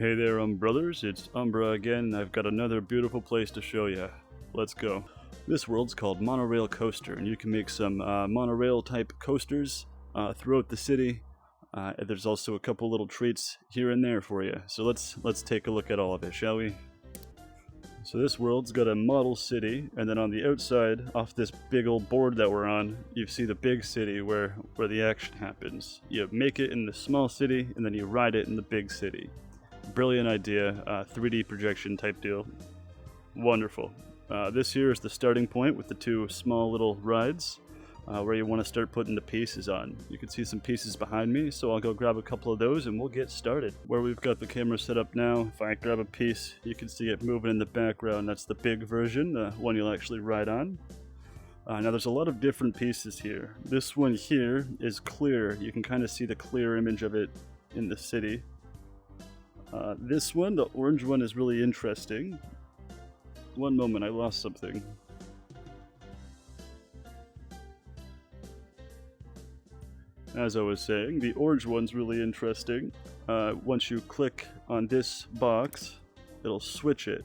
Hey there, brothers, it's Umbra again. I've got another beautiful place to show you. Let's go. This world's called Monorail Coaster, and you can make some monorail type coasters throughout the city. There's also a couple little treats here and there for you. So let's take a look at all of it, shall we? So this world's got a model city, and then on the outside, off this big old board that we're on, you see the big city where the action happens. You make it in the small city, and then you ride it in the big city. Brilliant idea, 3D projection type deal. Wonderful. This here is the starting point with the two small little rides where you want to start putting the pieces on. You can see some pieces behind me, so I'll go grab a couple of those and we'll get started. Where we've got the camera set up now, if I grab a piece, you can see it moving in the background. That's the big version, the one you'll actually ride on. Now there's a lot of different pieces here. This one here is clear. You can kind of see the clear image of it in the city. This one, the orange one, is really interesting. One moment, I lost something. As I was saying, the orange one's really interesting. Once you click on this box, it'll switch it.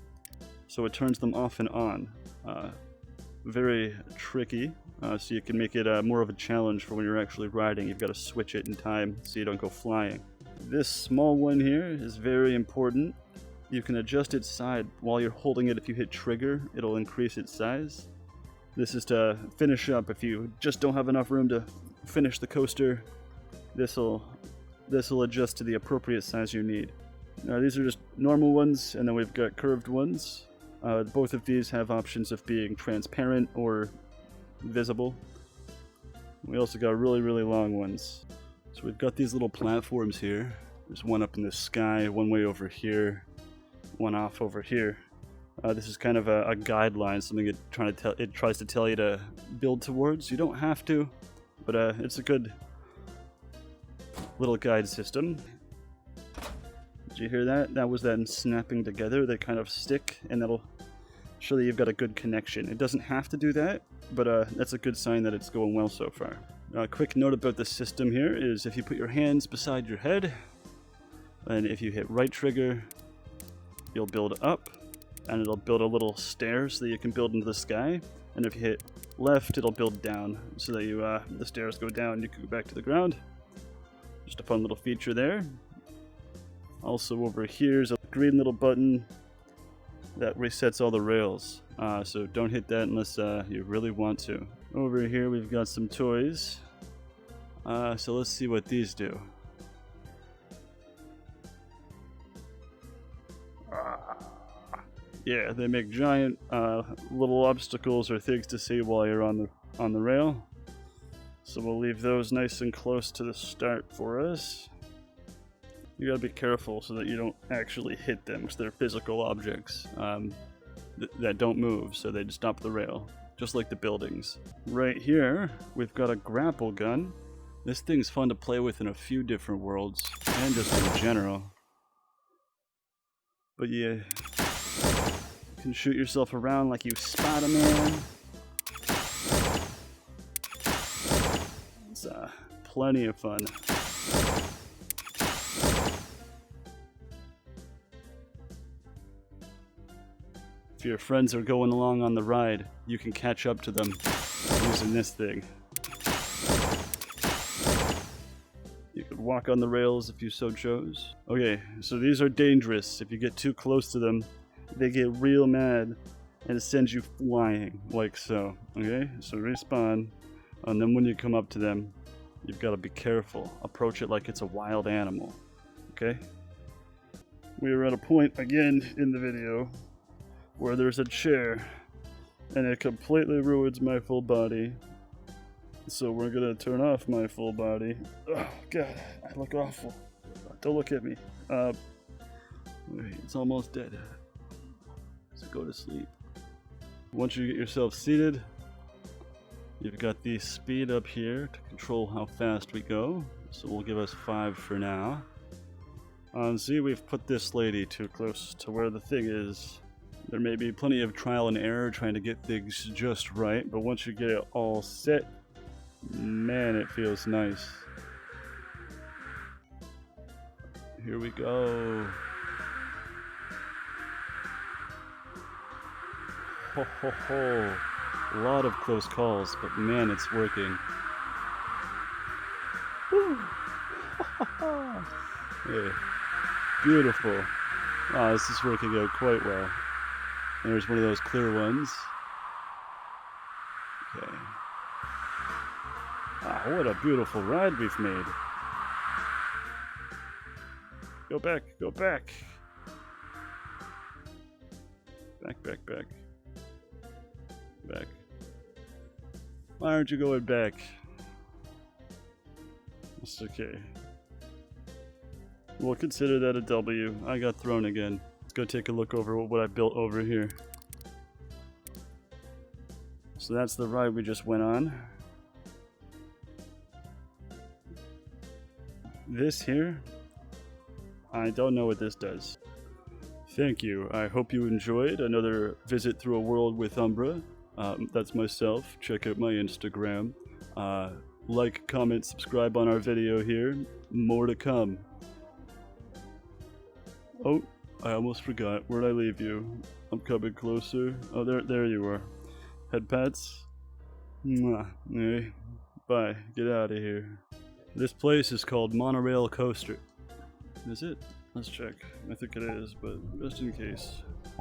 So it turns them off and on. Very tricky, so you can make it more of a challenge for when you're actually riding. You've got to switch it in time so you don't go flying. This small one here is very important. You can adjust its size while you're holding it. If you hit trigger, it'll increase its size. This is to finish up. If you just don't have enough room to finish the coaster, this'll adjust to the appropriate size you need. Now these are just normal ones, and then we've got curved ones. Both of these have options of being transparent or visible. We also got really long ones. So we've got these little platforms here. There's one up in the sky, one way over here, one off over here. This is kind of a guideline, something it tries to tell you to build towards. You don't have to, but it's a good little guide system. Did you hear that? That was then snapping together. They kind of stick, and that'll show that you've got a good connection. It doesn't have to do that, but that's a good sign that it's going well so far. A quick note about the system here is if you put your hands beside your head, and if you hit right trigger, you'll build up, and it'll build a little stair so that you can build into the sky. And if you hit left, it'll build down so that the stairs go down and you can go back to the ground. Just a fun little feature there. Also over here is a green little button that resets all the rails. So don't hit that unless you really want to. Over here we've got some toys. So let's see what these do. Yeah, they make giant little obstacles or things to see while you're on the rail. So we'll leave those nice and close to the start for us. You gotta be careful so that you don't actually hit them, because they're physical objects that don't move, so they just stop the rail, just like the buildings. Right here, we've got a grapple gun. This thing's fun to play with in a few different worlds, and just in general. But yeah, you can shoot yourself around like you Spider-Man. It's plenty of fun. If your friends are going along on the ride, you can catch up to them using this thing. You could walk on the rails if you so chose. Okay, so these are dangerous. If you get too close to them, they get real mad and it sends you flying, like so. Okay, so respawn, and then when you come up to them, you've got to be careful. Approach it like it's a wild animal. Okay? We are at a point again in the video where there's a chair and it completely ruins my full body. So we're gonna turn off my full body. Oh god, I look awful. Don't look at me. Wait, it's almost dead. So go to sleep. Once you get yourself seated, you've got the speed up here to control how fast we go. So we'll give us 5 for now. See, we've put this lady too close to where the thing is. There may be plenty of trial and error trying to get things just right, but once you get it all set, man, it feels nice. Here we go. ho, ho, ho. A lot of close calls, but man, it's working. Woo. Yeah. Beautiful. Ah, this is working out quite well. There's one of those clear ones. Okay. Ah, what a beautiful ride we've made. Go back, go back. Back, back, back. Back. Why aren't you going back? It's okay. We'll consider that a W. I got thrown again. Let's go take a look over what I built over here. So that's the ride we just went on. This here, I don't know what this does. Thank you. I hope you enjoyed another visit through a world with Umbra. That's myself. Check out my Instagram. Like, comment, subscribe on our video here. More to come. Oh, I almost forgot. Where'd I leave you? I'm coming closer. Oh, there you are. Head pats. Mwah. Hey. Bye. Get out of here. This place is called Monorail Coaster. Is it? Let's check. I think it is, but just in case.